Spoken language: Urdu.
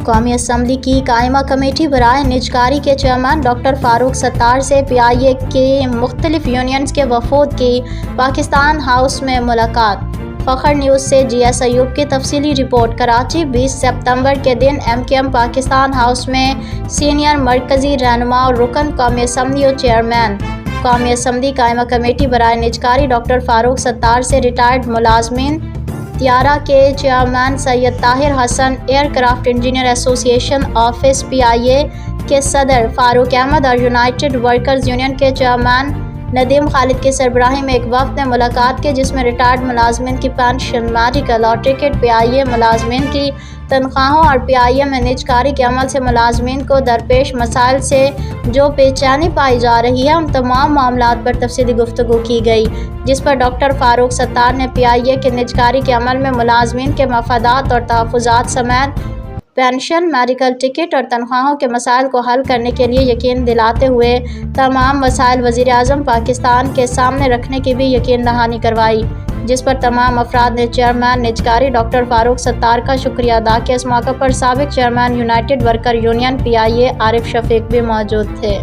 قومی اسمبلی کی قائمہ کمیٹی برائے نجکاری کے چیئرمین ڈاکٹر فاروق ستار سے PIA کے مختلف یونینز کے وفود کی پاکستان ہاؤس میں ملاقات۔ فخر نیوز سے GS ایوب کی تفصیلی رپورٹ۔ کراچی 20 ستمبر کے دن MKM پاکستان ہاؤس میں سینئر مرکزی رہنما اور رکن قومی اسمبلی اور چیئرمین قومی اسمبلی قائمہ کمیٹی برائے نجکاری ڈاکٹر فاروق ستار سے ریٹائرڈ ملازمین طیارہ کے چیئرمین سید طاہر حسن، ایئر کرافٹ انجینئر ایسوسی ایشن آفس PIA کے صدر فاروق احمد اور یونائٹڈ ورکرز یونین کے چیئرمین ندیم خالد کی سربراہی میں ایک وفد نے ملاقات کی، جس میں ریٹائرڈ ملازمین کی پینشن، میڈیکل اور ٹکٹ، PIA ملازمین کی تنخواہوں اور PIA میں نجکاری کے عمل سے ملازمین کو درپیش مسائل سے جو بے چینی پائی جا رہی ہے، ان تمام معاملات پر تفصیلی گفتگو کی گئی، جس پر ڈاکٹر فاروق ستار نے PIA کے نجکاری کے عمل میں ملازمین کے مفادات اور تحفظات سمیت پینشن، میڈیکل، ٹکٹ اور تنخواہوں کے مسائل کو حل کرنے کے لیے یقین دلاتے ہوئے تمام مسائل وزیر اعظم پاکستان کے سامنے رکھنے کی بھی یقین دہانی کروائی، جس پر تمام افراد نے چیئرمین نجکاری ڈاکٹر فاروق ستار کا شکریہ ادا کیا۔ اس موقع پر سابق chairman United worker union PIA عارف شفیق بھی موجود تھے۔